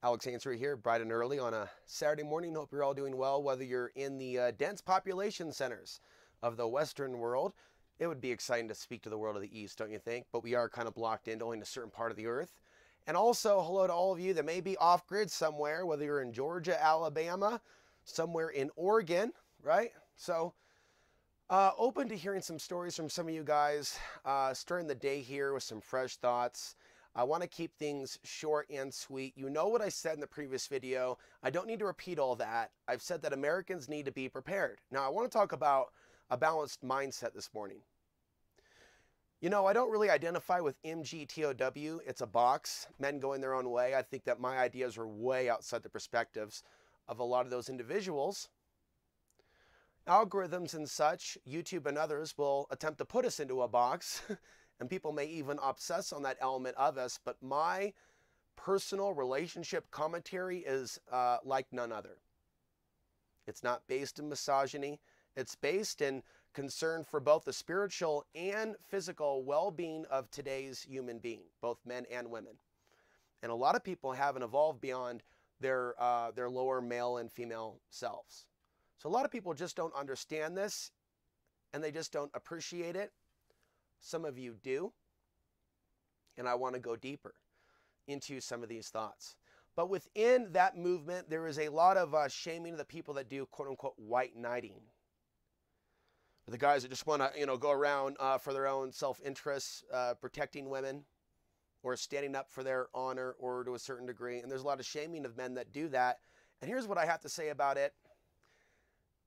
Alex Ansary here, bright and early on a Saturday morning. Hope you're all doing well, whether you're in the dense population centers of the Western world. It would be exciting to speak to the world of the East, don't you think? But we are kind of blocked into only a certain part of the earth. And also, hello to all of you that may be off-grid somewhere, whether you're in Georgia, Alabama, somewhere in Oregon, right? So, open to hearing some stories from some of you guys, starting the day here with some fresh thoughts. I want to keep things short and sweet. You know what I said in the previous video. I don't need to repeat all that. I've said that Americans need to be prepared. Now, I want to talk about a balanced mindset this morning. You know, I don't really identify with MGTOW. It's a box, men going their own way. I think that my ideas are way outside the perspectives of a lot of those individuals. Algorithms and such, YouTube and others, will attempt to put us into a box, and people may even obsess on that element of us, but my personal relationship commentary is like none other. It's not based in misogyny. It's based in concern for both the spiritual and physical well-being of today's human being, both men and women. And a lot of people haven't evolved beyond their lower male and female selves. So a lot of people just don't understand this, and they just don't appreciate it. Some of you do, and I want to go deeper into some of these thoughts. But within that movement, there is a lot of shaming of the people that do quote-unquote white knighting. The guys that just want to, go around for their own self-interest, protecting women or standing up for their honor or to a certain degree. And there's a lot of shaming of men that do that. And here's what I have to say about it.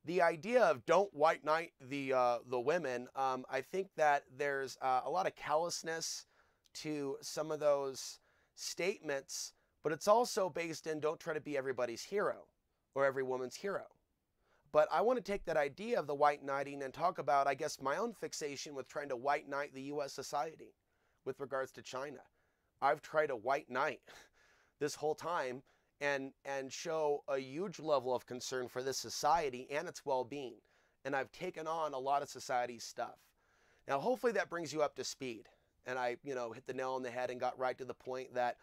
The idea of don't white knight the women, I think that there's a lot of callousness to some of those statements, but it's also based in don't try to be everybody's hero or every woman's hero. But I want to take that idea of the white knighting and talk about, I guess, my own fixation with trying to white knight the U.S. society with regards to China. I've tried to white knight this whole time and show a huge level of concern for this society and its well-being. And I've taken on a lot of society's stuff. Now, hopefully that brings you up to speed. And I, hit the nail on the head and got right to the point that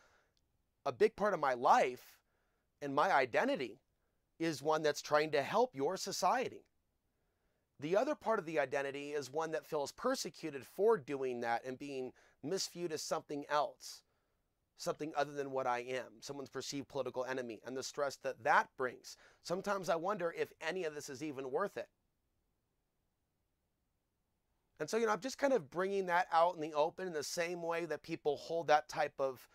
a big part of my life and my identity is one that's trying to help your society. The other part of the identity is one that feels persecuted for doing that and being misviewed as something else. Something other than what I am, someone's perceived political enemy, and the stress that that brings. Sometimes I wonder if any of this is even worth it. And so, I'm just kind of bringing that out in the open in the same way that people hold that type of...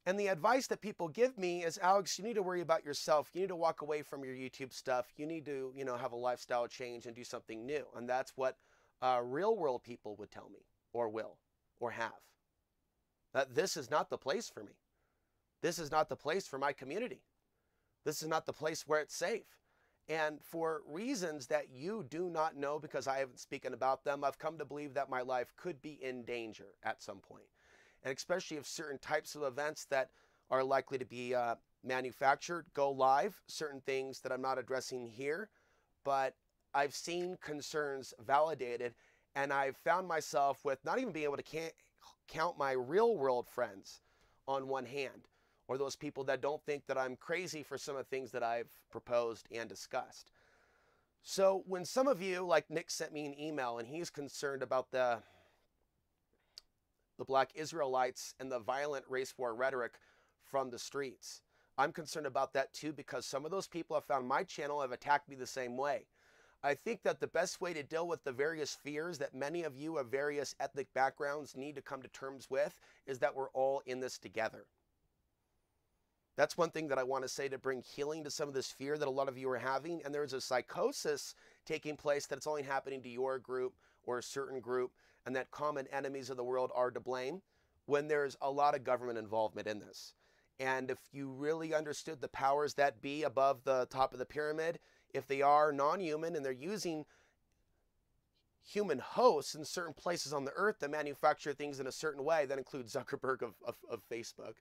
And the advice that people give me is, Alex, you need to worry about yourself. You need to walk away from your YouTube stuff. You need to, have a lifestyle change and do something new. And that's what real world people would tell me, or will, or have. That this is not the place for me. This is not the place for my community. This is not the place where it's safe. And for reasons that you do not know because I haven't spoken about them, I've come to believe that my life could be in danger at some point. And especially if certain types of events that are likely to be manufactured go live, certain things that I'm not addressing here, but I've seen concerns validated, and I've found myself with not even being able to count my real world friends on one hand, or those people that don't think that I'm crazy for some of the things that I've proposed and discussed. So when some of you, like Nick sent me an email and he's concerned about the Black Israelites and the violent race war rhetoric from the streets, I'm concerned about that too, because some of those people have found my channel have attacked me the same way. I think that the best way to deal with the various fears that many of you of various ethnic backgrounds need to come to terms with is that we're all in this together. That's one thing that I want to say to bring healing to some of this fear that a lot of you are having. And there's a psychosis taking place that it's only happening to your group or a certain group, and that common enemies of the world are to blame, when there's a lot of government involvement in this. And if you really understood the powers that be above the top of the pyramid, if they are non-human and they're using human hosts in certain places on the earth to manufacture things in a certain way, that includes Zuckerberg of Facebook,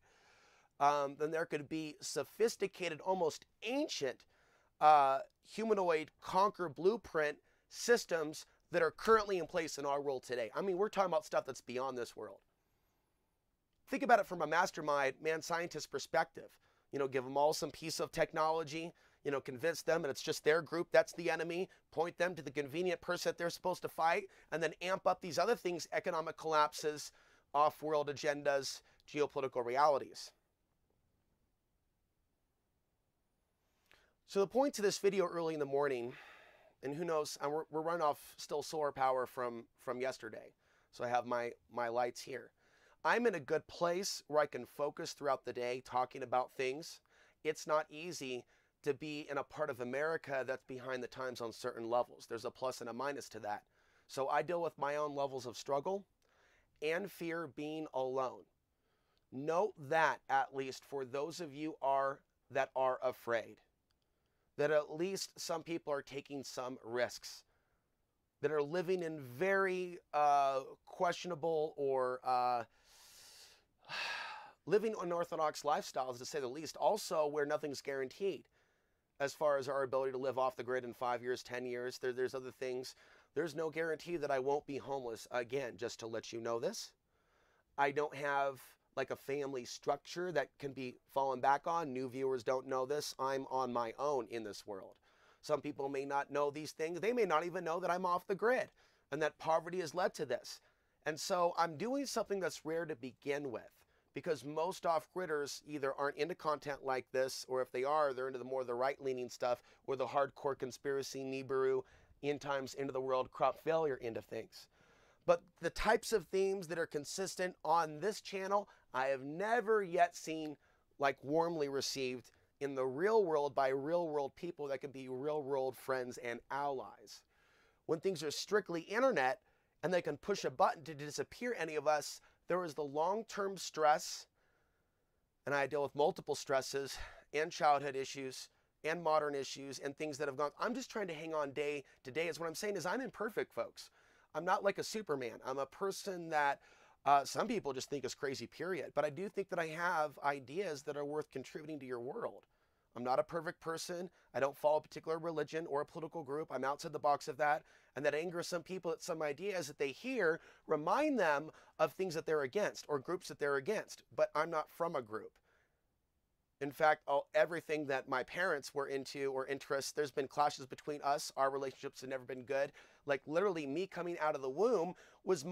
then there could be sophisticated, almost ancient humanoid conquer blueprint systems that are currently in place in our world today. I mean, we're talking about stuff that's beyond this world. think about it from a mastermind, man scientist perspective. Give them all some piece of technology, convince them that it's just their group that's the enemy, point them to the convenient person that they're supposed to fight, and then amp up these other things, economic collapses, off-world agendas, geopolitical realities. So the point to this video early in the morning, and who knows, we're running off still solar power from yesterday. So I have my lights here. I'm in a good place where I can focus throughout the day talking about things. It's not easy to be in a part of America that's behind the times on certain levels. There's a plus and a minus to that. So I deal with my own levels of struggle and fear being alone. Note that, at least for those of you that are afraid, that at least some people are taking some risks, that are living in very questionable or living unorthodox lifestyles, to say the least, also where nothing's guaranteed as far as our ability to live off the grid in 5 years, 10 years. There's other things. There's no guarantee that I won't be homeless again, just to let you know this. I don't have like a family structure that can be fallen back on. New viewers don't know this. I'm on my own in this world. Some people may not know these things. They may not even know that I'm off the grid and that poverty has led to this. And so I'm doing something that's rare to begin with, because most off-gridders either aren't into content like this, or if they are, they're into the right-leaning stuff, or the hardcore conspiracy, Nibiru, end times, end of the world, crop failure into things. But the types of themes that are consistent on this channel, I have never yet seen like warmly received in the real world by real world people that can be real world friends and allies. When things are strictly internet and they can push a button to disappear any of us, there is the long-term stress, and I deal with multiple stresses and childhood issues and modern issues and things that have gone. I'm just trying to hang on day to day. Is what I'm saying is I'm imperfect, folks. I'm not like a Superman. I'm a person that some people just think is crazy, period. But I do think that I have ideas that are worth contributing to your world. I'm not a perfect person. I don't follow a particular religion or a political group. I'm outside the box of that. And that angers some people at some ideas that they hear remind them of things that they're against or groups that they're against. But I'm not from a group. In fact, everything that my parents were into or interests, there's been clashes between us. Our relationships have never been good. Like literally me coming out of the womb was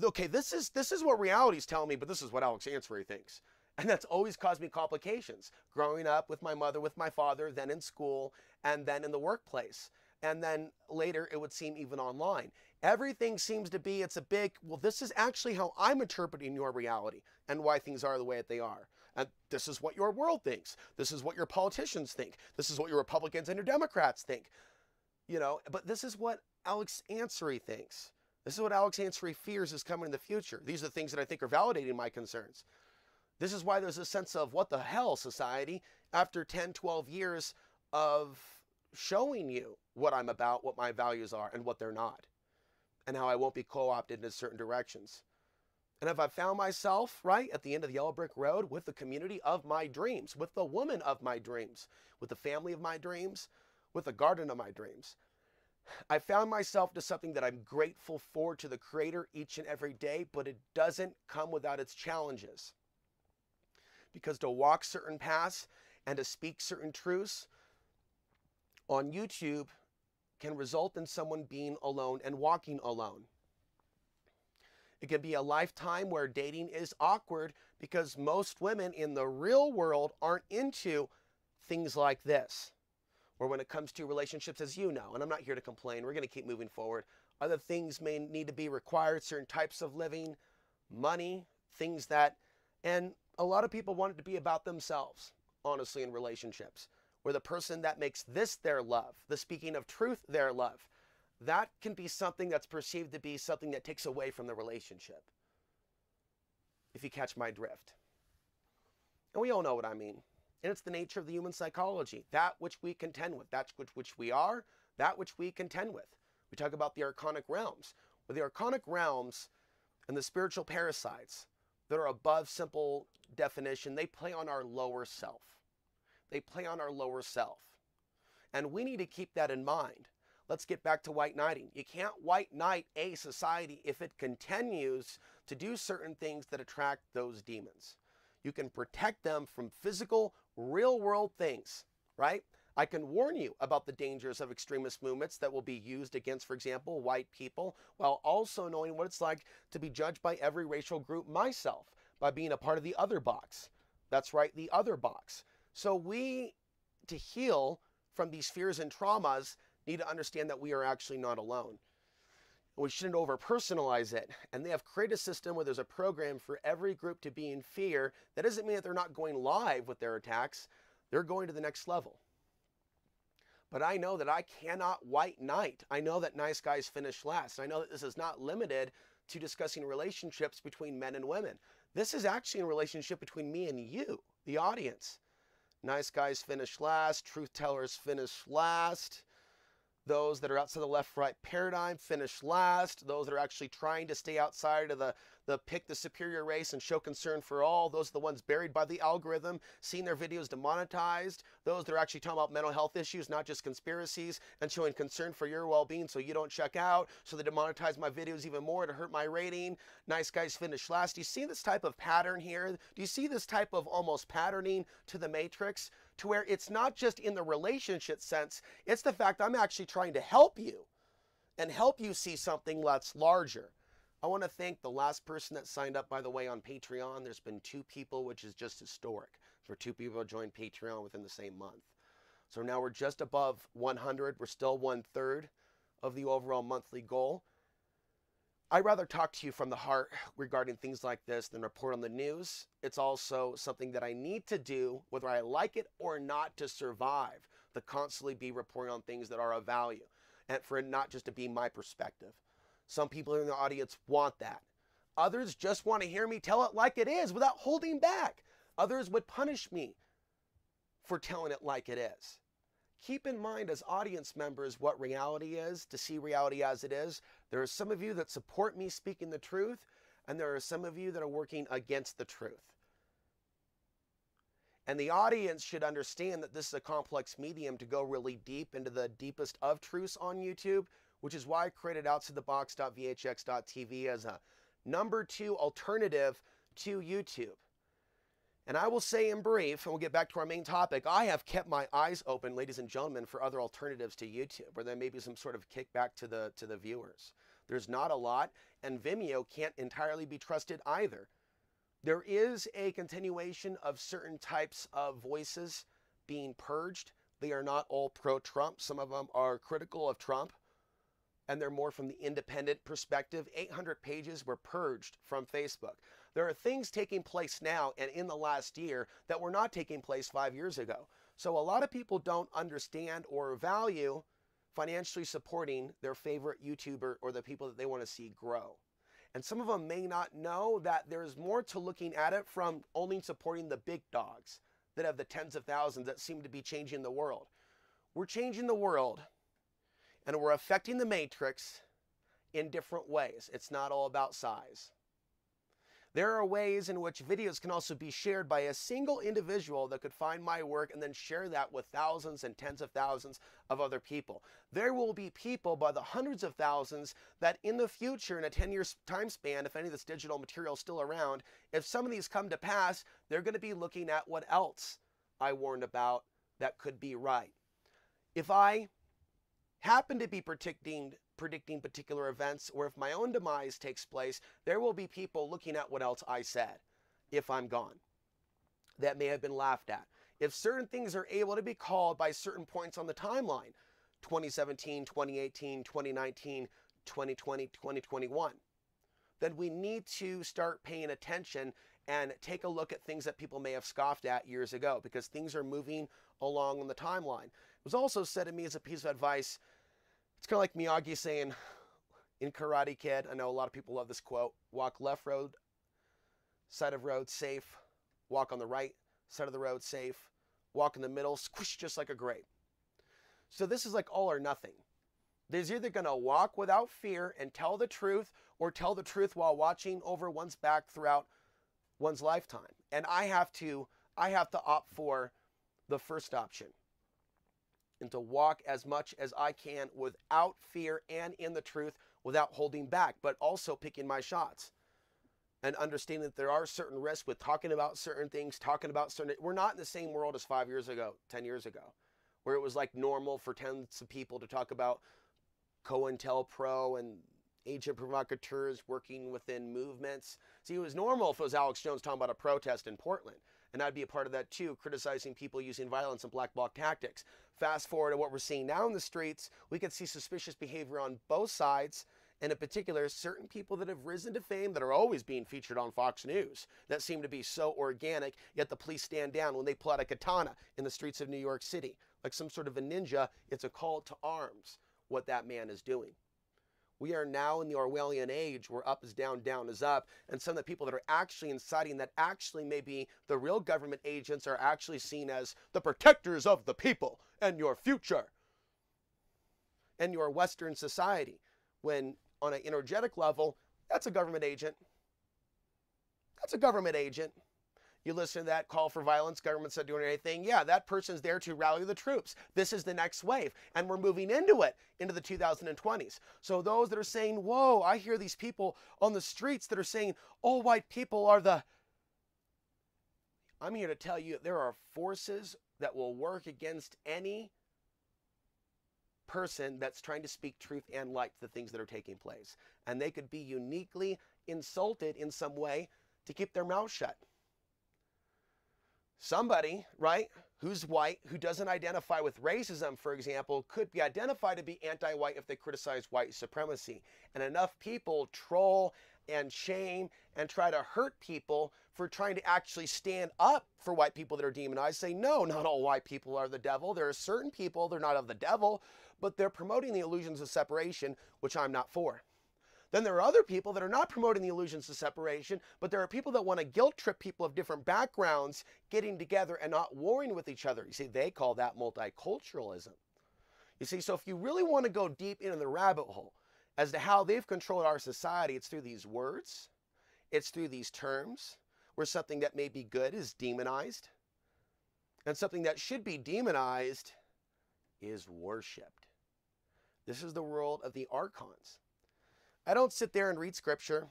okay, this is what reality's telling me, but this is what Alex Answery thinks. And that's always caused me complications. Growing up with my mother, with my father, then in school, and then in the workplace. And then later it would seem even online. Everything seems to be, it's a big, well, this is actually how I'm interpreting your reality and why things are the way that they are. And this is what your world thinks. This is what your politicians think. This is what your Republicans and your Democrats think. But this is what Alex Answery thinks. This is what Alex Answery fears is coming in the future. These are the things that I think are validating my concerns. This is why there's a sense of what the hell, society, after 10, 12 years of showing you what I'm about, what my values are, and what they're not, and how I won't be co-opted into certain directions. And if I found myself, right, at the end of the yellow brick road with the community of my dreams, with the woman of my dreams, with the family of my dreams, with the garden of my dreams, I found myself to something that I'm grateful for to the Creator each and every day, but it doesn't come without its challenges. Because to walk certain paths and to speak certain truths on YouTube can result in someone being alone and walking alone. It can be a lifetime where dating is awkward because most women in the real world aren't into things like this. Or when it comes to relationships, as you know, and I'm not here to complain, we're going to keep moving forward. Other things may need to be required, certain types of living, money, things that, and a lot of people want it to be about themselves, honestly, in relationships, where the person that makes this their love, the speaking of truth their love, that can be something that's perceived to be something that takes away from the relationship, if you catch my drift. And we all know what I mean. And it's the nature of the human psychology, that which we contend with, that which we are, that which we contend with. We talk about the archonic realms. Well, the archonic realms and the spiritual parasites that are above simple definition, they play on our lower self. They play on our lower self. And we need to keep that in mind. Let's get back to white knighting. You can't white knight a society if it continues to do certain things that attract those demons. You can protect them from physical, real-world things, right? I can warn you about the dangers of extremist movements that will be used against, for example, white people, while also knowing what it's like to be judged by every racial group myself, by being a part of the other box. That's right, the other box. So we, to heal from these fears and traumas, need to understand that we are actually not alone. We shouldn't over-personalize it. And they have created a system where there's a program for every group to be in fear. That doesn't mean that they're not going live with their attacks. They're going to the next level. But I know that I cannot white knight. I know that nice guys finish last. I know that this is not limited to discussing relationships between men and women. This is actually a relationship between me and you, the audience. Nice guys finish last. Truth tellers finish last. Those that are outside the left-right paradigm finish last. Those that are actually trying to stay outside of the pick the superior race and show concern for all. Those are the ones buried by the algorithm, seeing their videos demonetized. Those that are actually talking about mental health issues, not just conspiracies, and showing concern for your well-being so you don't check out. So they demonetize my videos even more to hurt my rating. Nice guys finish last. Do you see this type of pattern here? Do you see this type of almost patterning to the matrix? To where it's not just in the relationship sense, it's the fact I'm actually trying to help you and help you see something that's larger. I want to thank the last person that signed up, by the way, on Patreon. There's been 2 people, which is just historic. For 2 people to join Patreon within the same month. So now we're just above 100. We're still 1/3 of the overall monthly goal. I'd rather talk to you from the heart regarding things like this than report on the news. It's also something that I need to do, whether I like it or not, to survive, to constantly be reporting on things that are of value, and for it not just to be my perspective. Some people in the audience want that. Others just want to hear me tell it like it is without holding back. Others would punish me for telling it like it is. Keep in mind as audience members what reality is, to see reality as it is. There are some of you that support me speaking the truth, and there are some of you that are working against the truth. And the audience should understand that this is a complex medium to go really deep into the deepest of truths on YouTube, which is why I created outsideTheBox.vhx.tv as a number 2 alternative to YouTube. And I will say in brief, and we'll get back to our main topic, I have kept my eyes open, ladies and gentlemen, for other alternatives to YouTube, where there may be some sort of kickback to the viewers. There's not a lot, and Vimeo can't entirely be trusted either. There is a continuation of certain types of voices being purged. They are not all pro-Trump. Some of them are critical of Trump, and they're more from the independent perspective. 800 pages were purged from Facebook. There are things taking place now and in the last year that were not taking place 5 years ago. So a lot of people don't understand or value financially supporting their favorite YouTuber or the people that they want to see grow. And some of them may not know that there's more to looking at it from only supporting the big dogs that have the tens of thousands that seem to be changing the world. We're changing the world, and we're affecting the matrix in different ways. It's not all about size. There are ways in which videos can also be shared by a single individual that could find my work and then share that with thousands and tens of thousands of other people. There will be people by the hundreds of thousands that in the future, in a 10-year time span, if any of this digital material is still around, if some of these come to pass, they're going to be looking at what else I warned about that could be right. If I happen to be predicting particular events, or if my own demise takes place, there will be people looking at what else I said if I'm gone that may have been laughed at. If certain things are able to be called by certain points on the timeline, 2017, 2018, 2019, 2020, 2021, then we need to start paying attention and take a look at things that people may have scoffed at years ago, because things are moving along on the timeline. It was also said to me as a piece of advice, it's kind of like Miyagi saying in Karate Kid, I know a lot of people love this quote, walk left road, side of road, safe. Walk on the right side of the road, safe. Walk in the middle, squish just like a grape. So this is like all or nothing. There's either going to walk without fear and tell the truth, or tell the truth while watching over one's back throughout one's lifetime. And I have to opt for the first option, and to walk as much as I can without fear and in the truth, without holding back, but also picking my shots. and understanding that there are certain risks with talking about certain things, talking about certain, we're not in the same world as 5 years ago, 10 years ago, where it was like normal for tens of people to talk about COINTELPRO and agent provocateurs working within movements. See, it was normal if it was Alex Jones talking about a protest in Portland, and I'd be a part of that too, criticizing people using violence and black bloc tactics. Fast forward to what we're seeing now in the streets, we could see suspicious behavior on both sides, and in particular, certain people that have risen to fame that are always being featured on Fox News that seem to be so organic, yet the police stand down when they pull out a katana in the streets of New York City. Like some sort of a ninja, it's a call to arms, what that man is doing. We are now in the Orwellian age where up is down, down is up, and some of the people that are actually inciting that actually may be the real government agents are actually seen as the protectors of the people and your future and your Western society, when on an energetic level, that's a government agent. That's a government agent. You listen to that call for violence, government's not doing anything. Yeah, that person's there to rally the troops. This is the next wave, and we're moving into it, into the 2020s. So those that are saying, whoa, I hear these people on the streets that are saying, all white people are the... I'm here to tell you there are forces that will work against any person that's trying to speak truth and light to the things that are taking place. And they could be uniquely insulted in some way to keep their mouth shut. Somebody, right, who's white, who doesn't identify with racism, for example, could be identified to be anti-white if they criticize white supremacy. And enough people troll and shame and try to hurt people for trying to actually stand up for white people that are demonized. Say, no, not all white people are the devil. There are certain people, they're not of the devil, but they're promoting the illusions of separation, which I'm not for. Then there are other people that are not promoting the illusions of separation, but there are people that want to guilt trip people of different backgrounds getting together and not warring with each other. You see, they call that multiculturalism. You see, so if you really want to go deep into the rabbit hole as to how they've controlled our society, it's through these words, it's through these terms, where something that may be good is demonized, and something that should be demonized is worshipped. This is the world of the archons. I don't sit there and read scripture.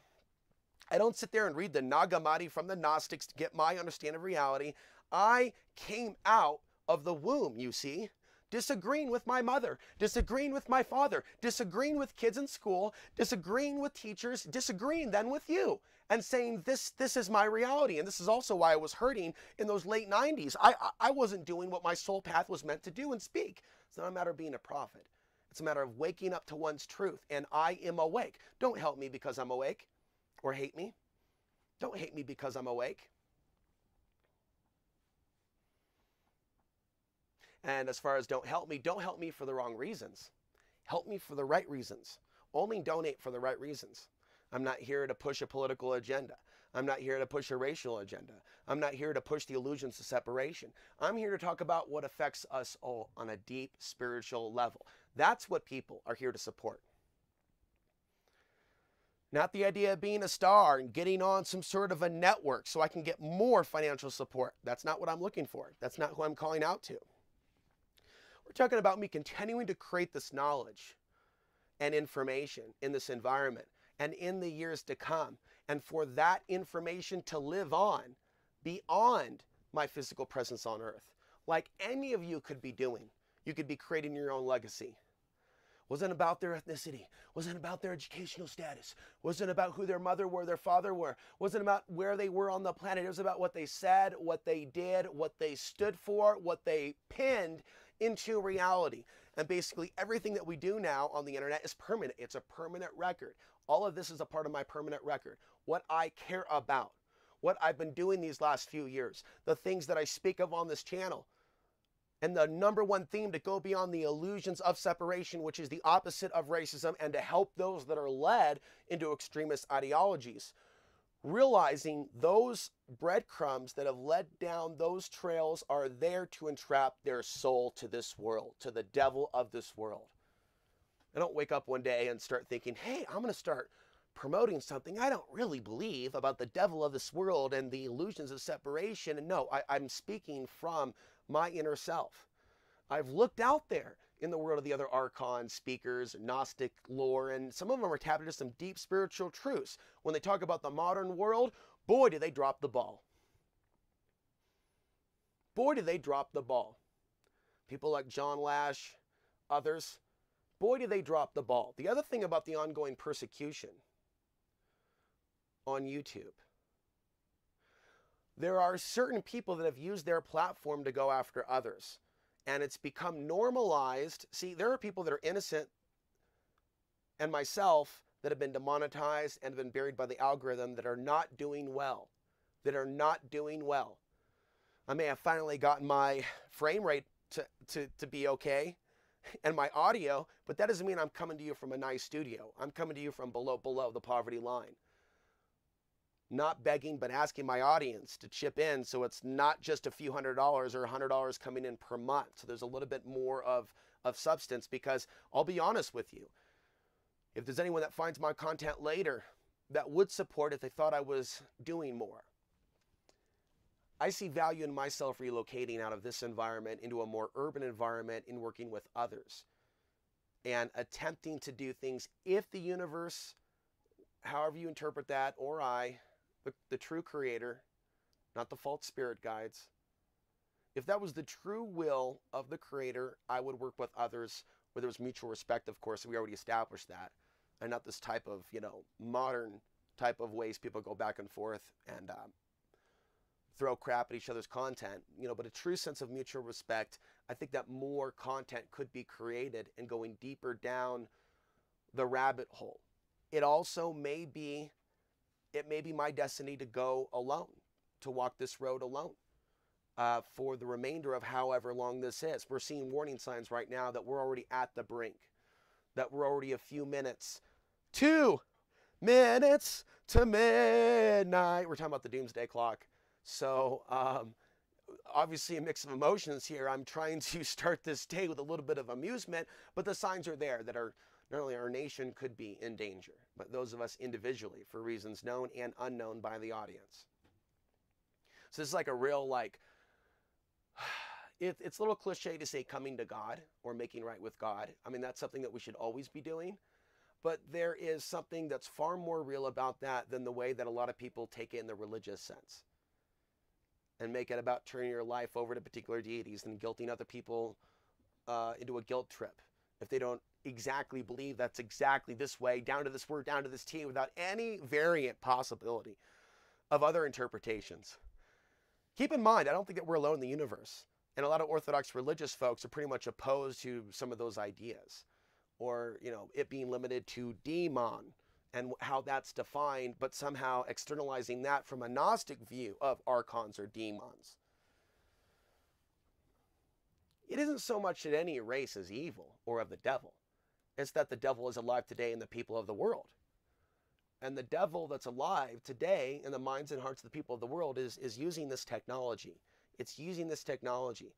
I don't sit there and read the Nag Hammadi from the Gnostics to get my understanding of reality. I came out of the womb, you see, disagreeing with my mother, disagreeing with my father, disagreeing with kids in school, disagreeing with teachers, disagreeing then with you, and saying this is my reality. And this is also why I was hurting in those late 90s. I wasn't doing what my soul path was meant to do and speak. It's not a matter of being a prophet. It's a matter of waking up to one's truth, and I am awake. Don't help me because I'm awake, or hate me. Don't hate me because I'm awake. And as far as don't help me for the wrong reasons. Help me for the right reasons. Only donate for the right reasons. I'm not here to push a political agenda. I'm not here to push a racial agenda. I'm not here to push the illusions of separation. I'm here to talk about what affects us all on a deep spiritual level. That's what people are here to support. Not the idea of being a star and getting on some sort of a network so I can get more financial support. That's not what I'm looking for. That's not who I'm calling out to. We're talking about me continuing to create this knowledge and information in this environment and in the years to come, and for that information to live on beyond my physical presence on earth, like any of you could be doing. You could be creating your own legacy. Wasn't about their ethnicity. Wasn't about their educational status. Wasn't about who their mother were, their father were. Wasn't about where they were on the planet. It was about what they said, what they did, what they stood for, what they pinned into reality. And basically everything that we do now on the internet is permanent. It's a permanent record. All of this is a part of my permanent record. What I care about, what I've been doing these last few years, the things that I speak of on this channel. And the number one theme to go beyond the illusions of separation, which is the opposite of racism, and to help those that are led into extremist ideologies. Realizing those breadcrumbs that have led down those trails are there to entrap their soul to this world, to the devil of this world. I don't wake up one day and start thinking, hey, I'm going to start promoting something I don't really believe about the devil of this world and the illusions of separation. And no, I'm speaking from my inner self. I've looked out there in the world of the other archons, speakers, Gnostic lore, and some of them are tapped into some deep spiritual truths. When they talk about the modern world, boy, do they drop the ball. Boy, do they drop the ball. People like John Lash, others, boy, do they drop the ball. The other thing about the ongoing persecution on YouTube, there are certain people that have used their platform to go after others. And it's become normalized. See, there are people that are innocent, and myself, that have been demonetized and have been buried by the algorithm, that are not doing well. That are not doing well. I may have finally gotten my frame rate to be okay, and my audio, but that doesn't mean I'm coming to you from a nice studio. I'm coming to you from below the poverty line. Not begging, but asking my audience to chip in, so it's not just a few $100s or $100 coming in per month. So there's a little bit more of substance, because I'll be honest with you. If there's anyone that finds my content later that would support if they thought I was doing more, I see value in myself relocating out of this environment into a more urban environment in working with others and attempting to do things if the universe, however you interpret that, or the true creator, not the false spirit guides. If that was the true will of the creator, I would work with others where there was mutual respect, of course. We already established that. And not this type of, modern type of ways people go back and forth and throw crap at each other's content. But a true sense of mutual respect, I think that more content could be created and going deeper down the rabbit hole. It also may be my destiny to go alone, to walk this road alone for the remainder of however long this is. We're seeing warning signs right now that we're already at the brink, that we're already a few minutes, 2 minutes to midnight. We're talking about the doomsday clock. So obviously a mix of emotions here. I'm trying to start this day with a little bit of amusement, but the signs are there that are not only our nation could be in danger, but those of us individually for reasons known and unknown by the audience. So this is like a real, it's a little cliche to say coming to God or making right with God. I mean, that's something that we should always be doing, but there is something that's far more real about that than the way that a lot of people take it in the religious sense and make it about turning your life over to particular deities and guilting other people into a guilt trip if they don't exactly believe that's exactly this way, down to this word, down to this T, without any variant possibility of other interpretations. Keep in mind, I don't think that we're alone in the universe. And a lot of Orthodox religious folks are pretty much opposed to some of those ideas. Or, it being limited to demon and how that's defined, but somehow externalizing that from a Gnostic view of archons or demons. It isn't so much that any race is evil or of the devil. It's that the devil is alive today in the people of the world. And the devil that's alive today in the minds and hearts of the people of the world is using this technology. It's using this technology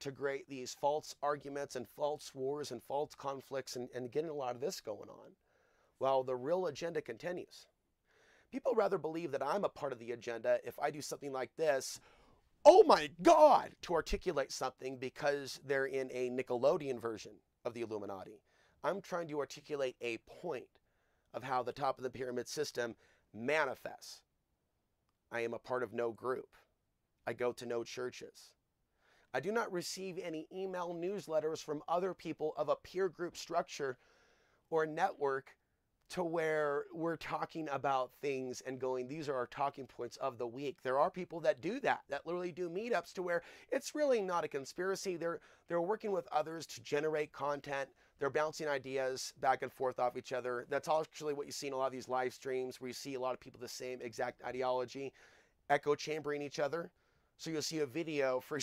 to create these false arguments and false wars and false conflicts and getting a lot of this going on, while the real agenda continues. People rather believe that I'm a part of the agenda if I do something like this, oh my God, to articulate something because they're in a Nickelodeon version of the Illuminati. I'm trying to articulate a point of how the top of the pyramid system manifests. I am a part of no group. I go to no churches. I do not receive any email newsletters from other people of a peer group structure or network to where we're talking about things and going, these are our talking points of the week. There are people that do that literally do meetups to where it's really not a conspiracy. They're working with others to generate content. They're bouncing ideas back and forth off each other. That's actually what you see in a lot of these live streams where you see a lot of people the same exact ideology, echo chambering each other. So you'll see a video, for